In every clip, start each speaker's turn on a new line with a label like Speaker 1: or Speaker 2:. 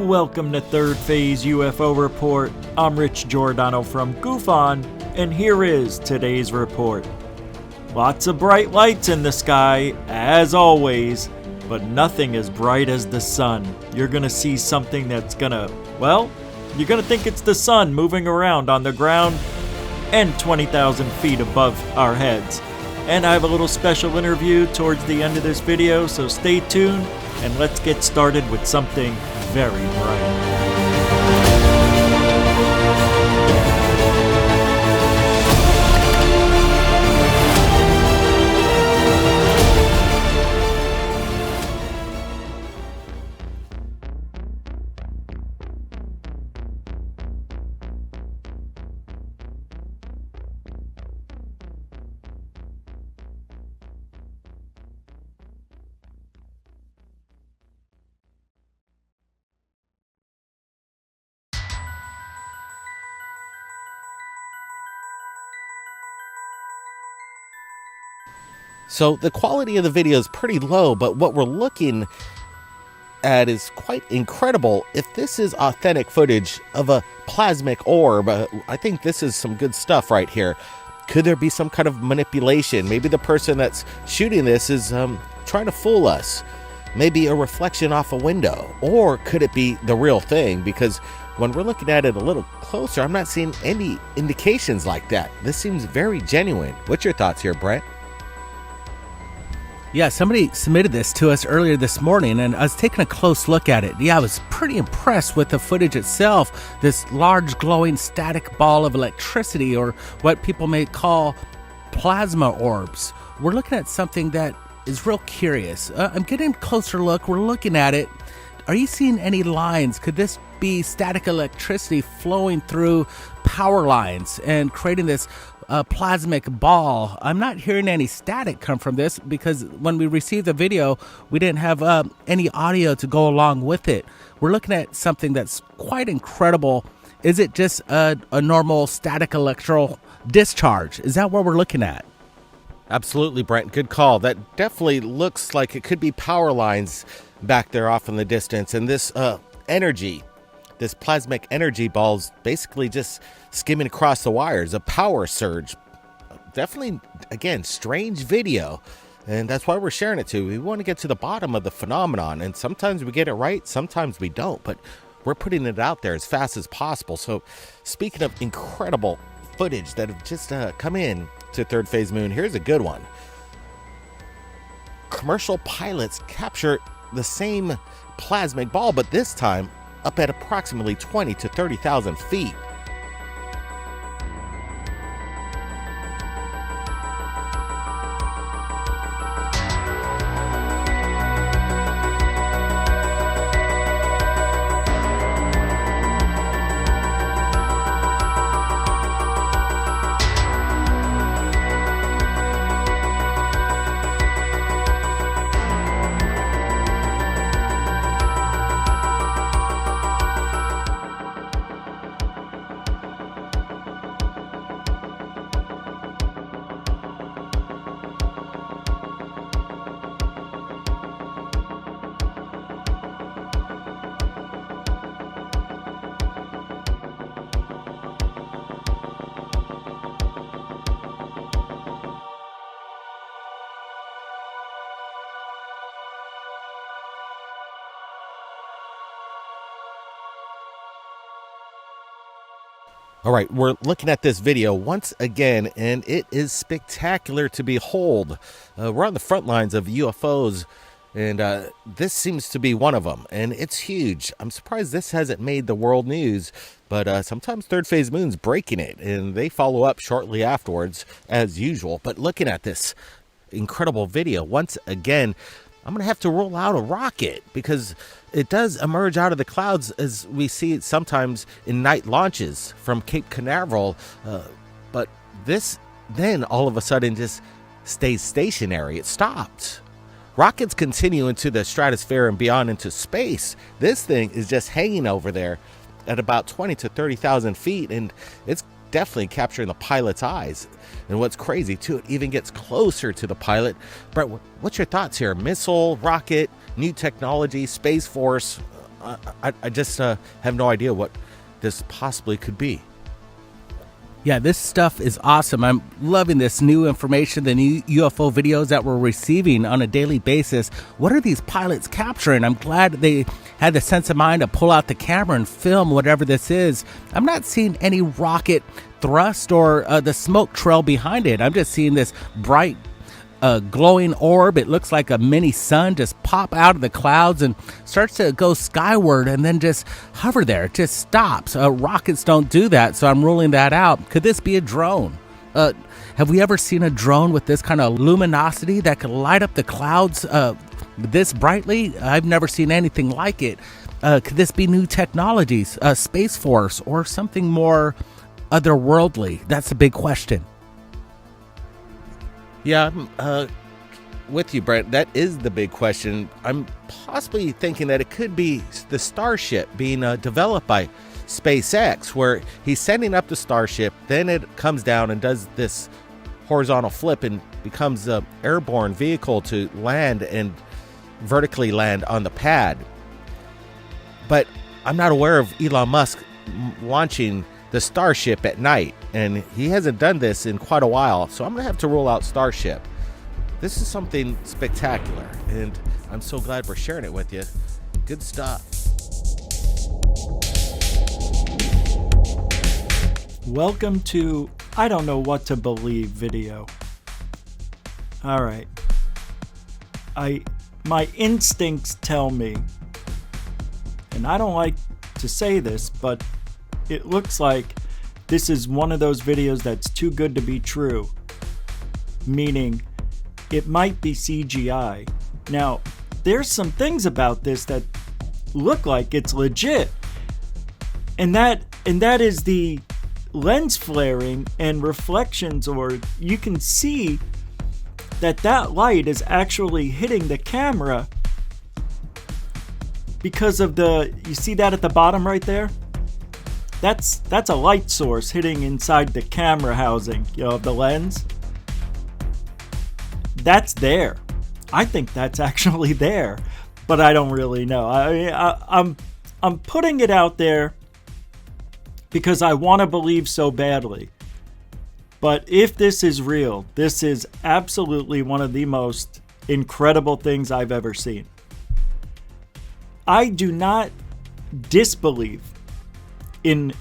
Speaker 1: Welcome to Third Phase UFO Report. I'm Rich Giordano from GoofOn, and here is today's report. Lots of bright lights in the sky, as always, but nothing as bright as the sun. You're gonna see something that's you're gonna think it's the sun moving around on the ground and 20,000 feet above our heads. And I have a little special interview towards the end of this video, so stay tuned and let's get started with something very bright.
Speaker 2: So the quality of the video is pretty low, but what we're looking at is quite incredible. If this is authentic footage of a plasmic orb, I think this is some good stuff right here. Could there be some kind of manipulation? Maybe the person that's shooting this is trying to fool us. Maybe a reflection off a window. Or could it be the real thing? Because when we're looking at it a little closer, I'm not seeing any indications like that. This seems very genuine. What's your thoughts here, Brett?
Speaker 3: Yeah, somebody submitted this to us earlier this morning, and I was taking a close look at it. Yeah, I was pretty impressed with the footage itself. This large glowing static ball of electricity, or what people may call plasma orbs. We're looking at something that is real curious. I'm getting a closer look. We're looking at it. Are you seeing any lines? Could this be static electricity flowing through power lines and creating this plasmic ball? I'm not hearing any static come from this because when we received the video, we didn't have any audio to go along with it. We're looking at something that's quite incredible. Is it just a normal static electrical discharge? Is that what we're looking at?
Speaker 2: Absolutely, Brent. Good call. That definitely looks like it could be power lines back there off in the distance. And this energy, this plasmic energy ball's basically just skimming across the wires, a power surge. Definitely, again, strange video. And that's why we're sharing it too. We want to get to the bottom of the phenomenon. And sometimes we get it right, sometimes we don't. But we're putting it out there as fast as possible. So speaking of incredible footage that have just come in to Third Phase Moon, here's a good one. Commercial pilots capture the same plasmic ball, but this time up at approximately 20 to 30,000 feet. All right, we're looking at this video once again, and it is spectacular to behold. We're on the front lines of UFOs, and this seems to be one of them, and it's huge. I'm surprised this hasn't made the world news, but sometimes Third Phase Moon's breaking it, and they follow up shortly afterwards, as usual. But looking at this incredible video, once again, I'm going to have to roll out a rocket because it does emerge out of the clouds as we see it sometimes in night launches from Cape Canaveral. But this then all of a sudden just stays stationary. It stopped. Rockets continue into the stratosphere and beyond into space. This thing is just hanging over there at about 20 to 30,000 feet, and it's definitely capturing the pilot's eyes. And what's crazy too, it even gets closer to the pilot. Brett, what's your thoughts here? Missile, rocket, new technology, Space Force. I just have no idea what this possibly could be.
Speaker 3: Yeah, this stuff is awesome. I'm loving this new information, the new UFO videos that we're receiving on a daily basis. What are these pilots capturing? I'm glad they had the sense of mind to pull out the camera and film whatever this is. I'm not seeing any rocket thrust or the smoke trail behind it. I'm just seeing this bright glowing orb. It looks like a mini sun just pop out of the clouds and starts to go skyward and then just hover there. It just stops. Rockets don't do that, so I'm ruling that out. Could this be a drone? Have we ever seen a drone with this kind of luminosity that could light up the clouds this brightly? I've never seen anything like it. Could this be new technologies, Space Force, or something more otherworldly? That's a big question.
Speaker 2: Yeah, I'm with you, Brent. That is the big question. I'm possibly thinking that it could be the Starship being developed by SpaceX, where he's sending up the Starship, then it comes down and does this horizontal flip and becomes an airborne vehicle to land and vertically land on the pad. But I'm not aware of Elon Musk launching the Starship at night, and he hasn't done this in quite a while, so I'm gonna have to rule out Starship. This is something spectacular, and I'm so glad we're sharing it with you. Good stuff.
Speaker 1: Welcome to I don't know what to believe video. All right. My instincts tell me, and I don't like to say this, but it looks like this is one of those videos that's too good to be true. Meaning, it might be CGI. Now, there's some things about this that look like it's legit. And that is the lens flaring and reflections, or you can see that light is actually hitting the camera because of you see that at the bottom right there? That's a light source hitting inside the camera housing, of the lens. That's there. I think that's actually there, but I don't really know. I'm putting it out there because I want to believe so badly. But if this is real, this is absolutely one of the most incredible things I've ever seen. I do not disbelieve in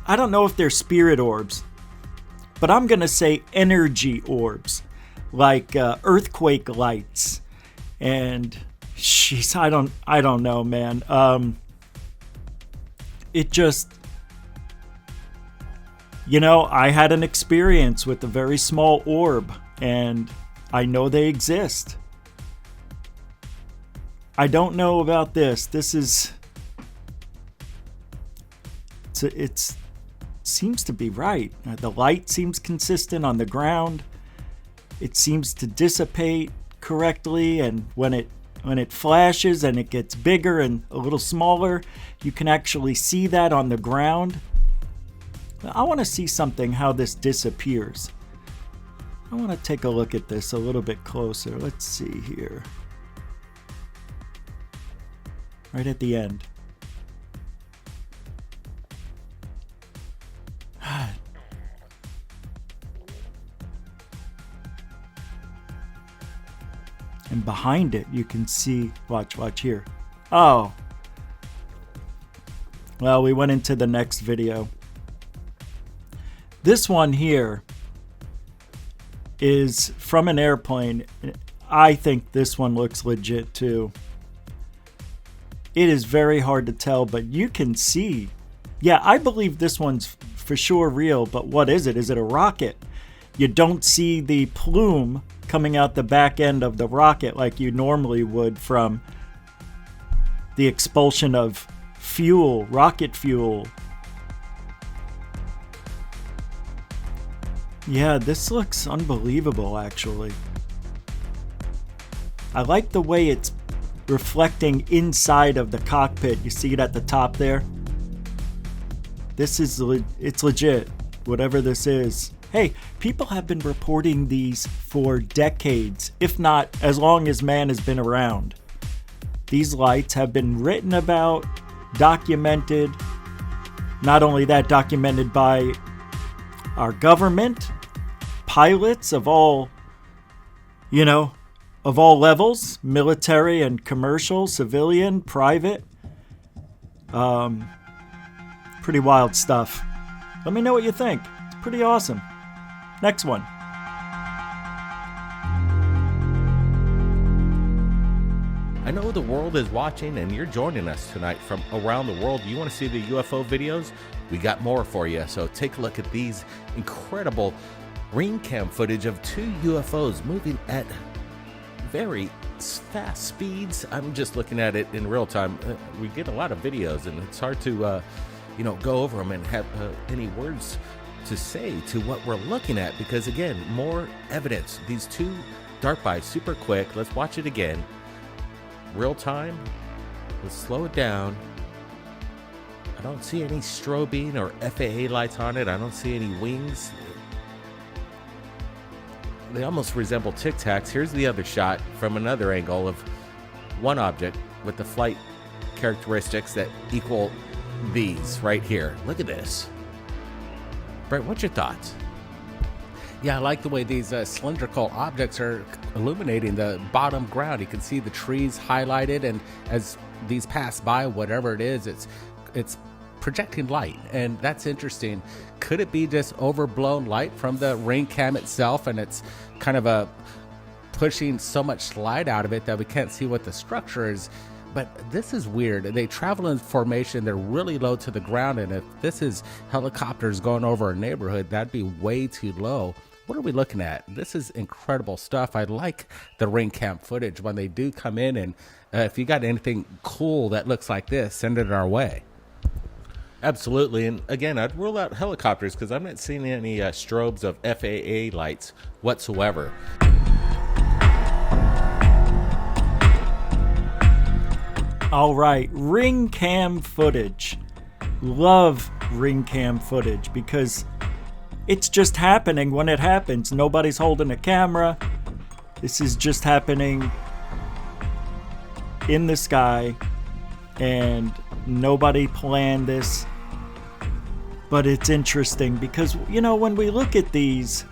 Speaker 1: I don't know if they're spirit orbs, but I'm going to say energy orbs, like earthquake lights. And I don't know, man. It just, I had an experience with a very small orb, and I know they exist. I don't know about this. This is, it seems to be right. The light seems consistent on the ground. It seems to dissipate correctly, and when it flashes and it gets bigger and a little smaller, you can actually see that on the ground. I want to see how this disappears. I want to take a look at this a little bit closer. Let's see here. Right at the end. And behind it, you can see, watch here. Oh. Well, we went into the next video. This one here is from an airplane. I think this one looks legit too. It is very hard to tell, but you can see. Yeah, I believe this one's for sure real, but what is it? Is it a rocket? You don't see the plume coming out the back end of the rocket like you normally would from the expulsion of fuel, rocket fuel. Yeah, this looks unbelievable, actually. I like the way it's reflecting inside of the cockpit. You see it at the top there? It's legit, whatever this is. Hey, people have been reporting these for decades, if not as long as man has been around. these lights have been written about, documented. Not only that, documented by our government, pilots of all, of all levels, military and commercial, civilian, private. Pretty wild stuff. Let me know what you think. It's pretty awesome. Next one.
Speaker 2: I know the world is watching and you're joining us tonight from around the world. You want to see the UFO videos? We got more for you. So take a look at these incredible ring cam footage of 2 UFOs moving at very fast speeds. I'm just looking at it in real time. We get a lot of videos and it's hard to go over them and have any words to say to what we're looking at, because again, more evidence. These 2 dart by super quick. Let's watch it again. Real time. Let's slow it down. I don't see any strobing or FAA lights on it. I don't see any wings. They almost resemble Tic Tacs. Here's the other shot from another angle of one object with the flight characteristics that equal these right here. Look at this. Brent, what's your thoughts?
Speaker 3: Yeah, I like the way these cylindrical objects are illuminating the bottom ground. You can see the trees highlighted, and as these pass by, whatever it is, it's projecting light, and that's interesting. Could it be just overblown light from the ring cam itself, and it's kind of pushing so much light out of it that we can't see what the structure is? But this is weird. They travel in formation. They're really low to the ground, and if this is helicopters going over a neighborhood, that'd be way too low. What are we looking at? This is incredible stuff. I like the ring cam footage when they do come in, and if you got anything cool that looks like this, send it our way.
Speaker 2: Absolutely. And again, I'd rule out helicopters because I'm not seeing any strobes of FAA lights whatsoever.
Speaker 1: All right, ring cam footage. Love ring cam footage because it's just happening when it happens. Nobody's holding a camera. This is just happening in the sky, and nobody planned this. But it's interesting because, when we look at these,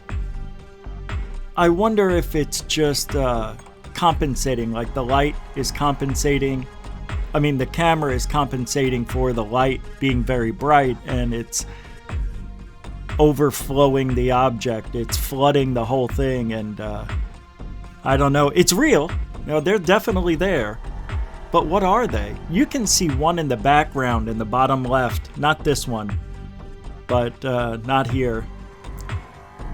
Speaker 1: I wonder if it's just compensating, like the light is compensating. I mean, the camera is compensating for the light being very bright, and it's overflowing the object. It's flooding the whole thing, and I don't know. It's real. They're definitely there. But what are they? You can see one in the background in the bottom left. Not this one, but not here.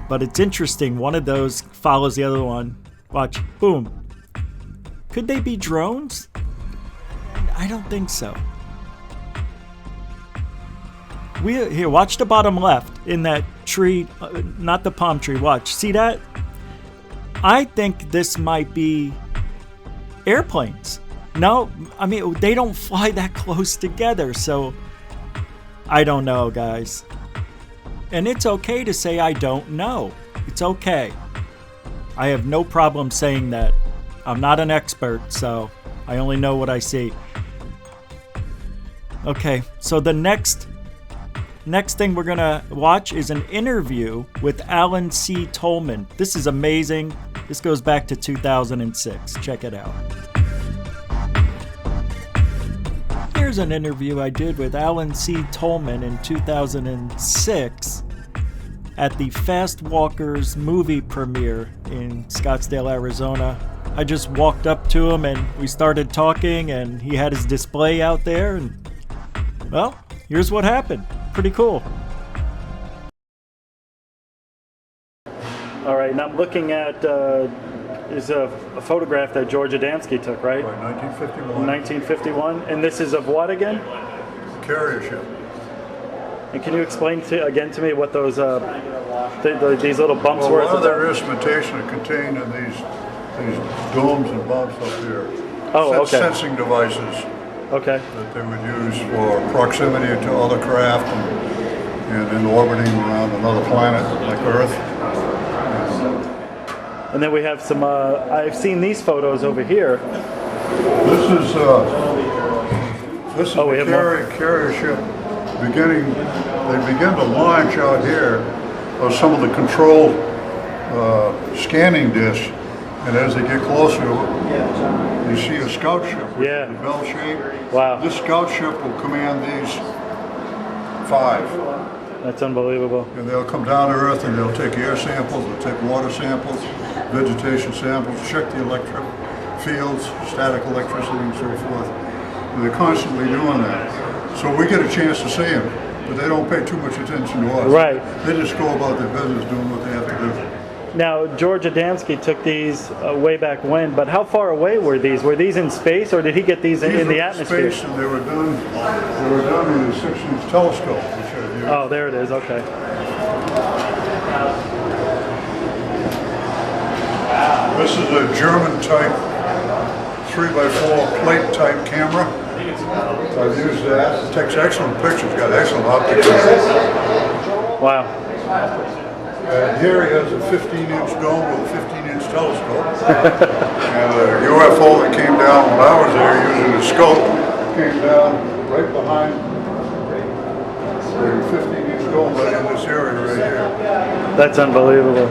Speaker 1: But it's interesting. One of those follows the other one. Watch. Boom. Could they be drones? I don't think so. Here, watch the bottom left in that tree, not the palm tree. Watch. See that? I think this might be airplanes. No, I mean, they don't fly that close together, so I don't know, guys. And it's okay to say I don't know. It's okay. I have no problem saying that. I'm not an expert, so I only know what I see. Okay, so the next thing we're gonna watch is an interview with Alan C. Tolman. This is amazing. This goes back to 2006. Check it out. Here's an interview I did with Alan C. Tolman in 2006 at the Fast Walkers movie premiere in Scottsdale, Arizona. I just walked up to him and we started talking, and he had his display out there, and well, here's what happened. Pretty cool. All right, and I'm looking at is a photograph that George Adamski took, right?
Speaker 4: Right, 1951.
Speaker 1: 1951. And this is of what again?
Speaker 4: Carrier ship.
Speaker 1: And can you explain again to me what those these little bumps were?
Speaker 4: Well, a lot of their instrumentation are contained in these domes and bumps up here.
Speaker 1: Oh, okay.
Speaker 4: Sensing devices.
Speaker 1: Okay.
Speaker 4: That they would use for proximity to other craft and in orbiting around another planet like Earth.
Speaker 1: And then we have some, I've seen these photos over here.
Speaker 4: This is
Speaker 5: Oh, we
Speaker 4: the
Speaker 5: have more.
Speaker 4: carrier ship beginning. They begin to launch out here of some of the control scanning discs, and as they get closer, you see a scout ship with
Speaker 5: Yeah.
Speaker 4: the bell shape.
Speaker 5: Wow.
Speaker 4: This scout ship will command these 5.
Speaker 5: That's unbelievable.
Speaker 4: And they'll come down to Earth and they'll take air samples, they'll take water samples, vegetation samples, check the electric fields, static electricity and so forth. And they're constantly doing that. So we get a chance to see them, but they don't pay too much attention to us.
Speaker 5: Right.
Speaker 4: They just go about their business doing what they have to do.
Speaker 5: Now, George Adamski took these way back when, but how far away were these? Were these in space, or did he get these in
Speaker 4: These
Speaker 5: the
Speaker 4: were
Speaker 5: atmosphere?
Speaker 4: Space, and they were done in a 6-inch telescope, which I viewed.
Speaker 5: Oh, there it is. Okay.
Speaker 4: This is a German type 3x4 plate type camera. I've used that. It takes excellent pictures, got excellent optics.
Speaker 5: Wow.
Speaker 4: And here he has a 15-inch dome with a 15-inch telescope. And a UFO that came down when I was there using a scope came down right behind the 15-inch dome right in this area right here.
Speaker 5: That's unbelievable.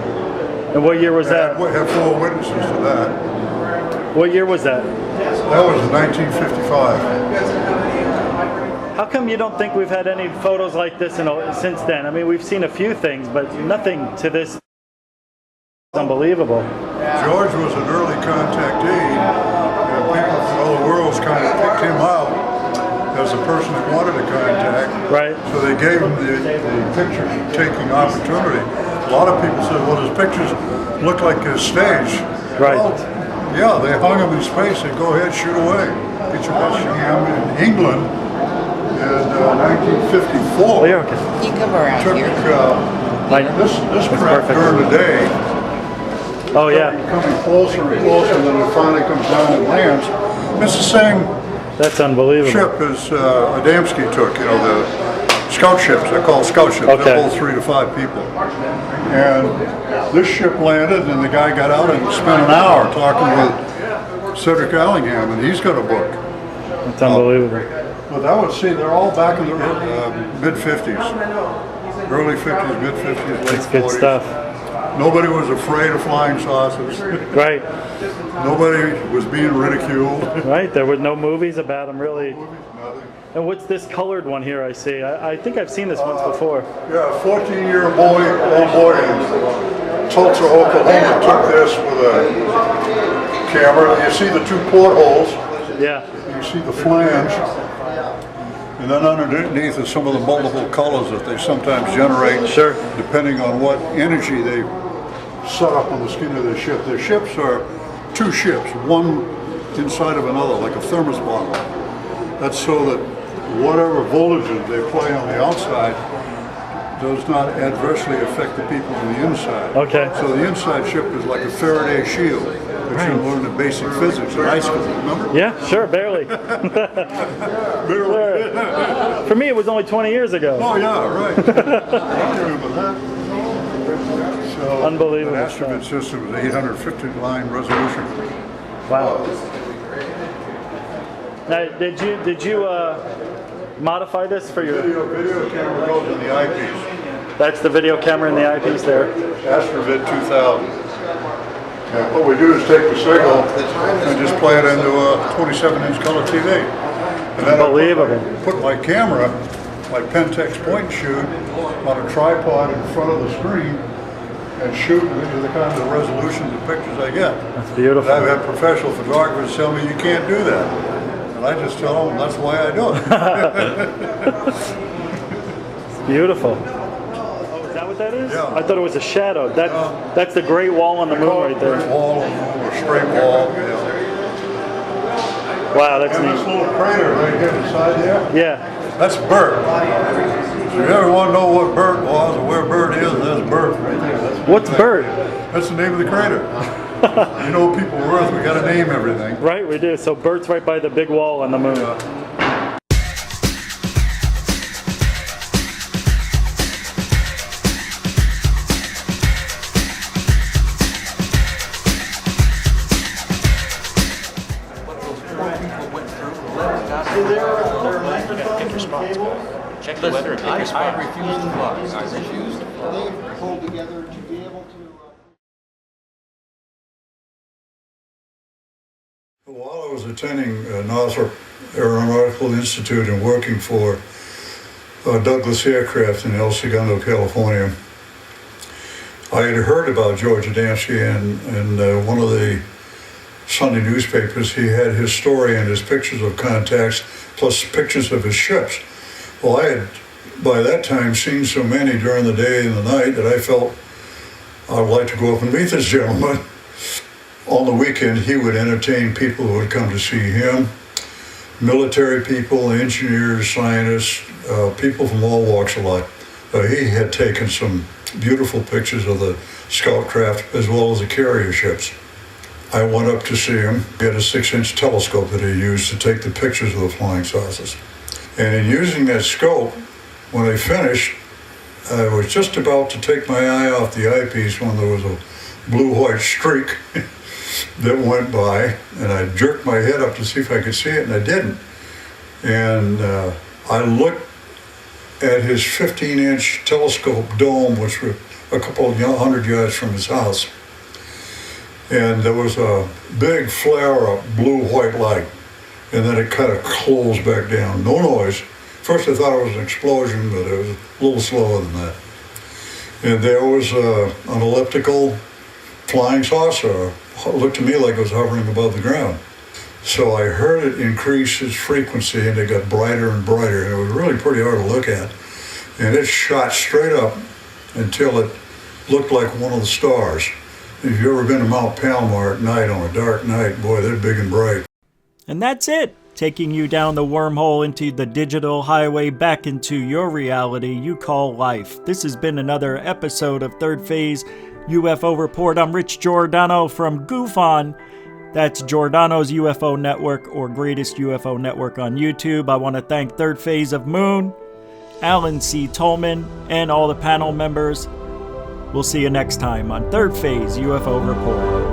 Speaker 5: And what year was that?
Speaker 4: We have 4 witnesses to that.
Speaker 5: What year was that?
Speaker 4: That was in 1955.
Speaker 5: How come you don't think we've had any photos like this since then? I mean, we've seen a few things, but nothing to this. Unbelievable.
Speaker 4: George was an early contactee, and people from all the worlds kind of picked him out as the person that wanted to contact.
Speaker 5: Right.
Speaker 4: So they gave him the picture-taking opportunity. A lot of people said, well, his pictures look like his stage.
Speaker 5: Right.
Speaker 4: Well, yeah, they hung him in space and go ahead, shoot away. Get your best him in England in 1954.
Speaker 5: Oh, yeah, okay.
Speaker 6: You come around
Speaker 4: Took
Speaker 6: here.
Speaker 4: this craft
Speaker 5: perfect.
Speaker 4: during the day.
Speaker 5: Oh, yeah.
Speaker 4: Coming closer and closer, and then it finally comes down and lands. It's the same
Speaker 5: That's unbelievable.
Speaker 4: ship as Adamski took, you know, the scout ships. They're called scout ships.
Speaker 5: Okay.
Speaker 4: They hold 3 to 5 people. And this ship landed, and the guy got out and spent an hour talking with Cedric Allingham, and he's got a book.
Speaker 5: That's unbelievable.
Speaker 4: But I would say they're all back in the mid-50s. Early 50s, mid-50s, late
Speaker 5: That's
Speaker 4: 40s.
Speaker 5: good stuff.
Speaker 4: Nobody was afraid of flying saucers.
Speaker 5: Right.
Speaker 4: Nobody was being ridiculed.
Speaker 5: Right. There were no movies about them, really.
Speaker 4: Nothing.
Speaker 5: And what's this colored one here I see? I think I've seen this once before.
Speaker 4: Yeah, a 14-year-old boy in Tulsa, Oklahoma took this with a camera. You see the 2 portholes.
Speaker 5: Yeah.
Speaker 4: You see the flange. And then underneath is some of the multiple colors that they sometimes generate.
Speaker 5: Sure.
Speaker 4: Depending on what energy they set up on the skin of the ship. Their ships are 2 ships, one inside of another, like a thermos bottle. That's so that whatever voltages they play on the outside does not adversely affect the people on the inside.
Speaker 5: Okay.
Speaker 4: So the inside ship is like a Faraday shield that you learn in basic physics in high school, remember?
Speaker 5: Yeah, sure, barely.
Speaker 4: Barely.
Speaker 5: For me, it was only 20 years ago.
Speaker 4: Oh yeah, right. I remember that. So,
Speaker 5: Unbelievable
Speaker 4: The Astromid system is 850 line resolution.
Speaker 5: Wow. Now, did you modify this for your?
Speaker 4: Video camera goes in the eyepiece.
Speaker 5: That's the video camera in the eyepiece there.
Speaker 4: Astrovid 2000. And what we do is take the signal and just play it into a 27-inch color TV. And then
Speaker 5: Unbelievable.
Speaker 4: I put my camera, my Pentex point and shoot, on a tripod in front of the screen and shoot into the kind of resolutions of pictures I get.
Speaker 5: That's beautiful.
Speaker 4: And I've had professional photographers tell me you can't do that. And I just tell them that's why I do it.
Speaker 5: It's beautiful. Oh, is that what that is?
Speaker 4: Yeah.
Speaker 5: I thought it was a shadow. That's the Great Wall on the moon right
Speaker 4: Great
Speaker 5: there.
Speaker 4: wall or straight wall. Yeah.
Speaker 5: Wow, that's
Speaker 4: And this
Speaker 5: neat.
Speaker 4: little crater right here beside there,
Speaker 5: Yeah.
Speaker 4: that's Bert. If you ever want to know what Bert was or where Bert is, that's Bert right there.
Speaker 5: What's Bert?
Speaker 4: That's the name of the crater. You know, people of Earth, we got to name everything.
Speaker 5: Right, we do. So Bert's right by the big wall on the moon.
Speaker 6: Pick your spots. Check the weather and pick your spots.
Speaker 7: I refuse to fly. I refuse to fly.
Speaker 8: They pulled together to be able to.
Speaker 4: While I was attending Northrop Aeronautical Institute and working for Douglas Aircraft in El Segundo, California, I had heard about George Adamski, and one of the Sunday newspapers, he had his story and his pictures of contacts, plus pictures of his ships. Well, I had, by that time, seen so many during the day and the night that I felt I would like to go up and meet this gentleman. On the weekend, he would entertain people who would come to see him, military people, engineers, scientists, people from all walks of life. He had taken some beautiful pictures of the scout craft as well as the carrier ships. I went up to see him. He had a 6-inch telescope that he used to take the pictures of the flying saucers. And in using that scope, when I finished, I was just about to take my eye off the eyepiece when there was a blue-white streak that went by, and I jerked my head up to see if I could see it, and I didn't. And I looked at his 15-inch telescope dome, which was a couple of 100 yards from his house. And there was a big flare-up blue-white light, and then it kind of closed back down. No noise. First I thought it was an explosion, but it was a little slower than that. And there was an elliptical flying saucer. It looked to me like it was hovering above the ground. So I heard it increase its frequency, and it got brighter and brighter, and it was really pretty hard to look at. And it shot straight up until it looked like one of the stars. If you've ever been to Mount Palomar at night on a dark night, boy, they're big and bright.
Speaker 1: And that's it, taking you down the wormhole into the digital highway back into your reality you call life. This has been another episode of Third Phase UFO Report. I'm Rich Giordano from GoofOn. That's Giordano's UFO Network, or Greatest UFO Network on YouTube. I want to thank ThirdPhaseOfMoon, Alan C. Tolman, and all the panel members. We'll see you next time on Third Phase UFO Report.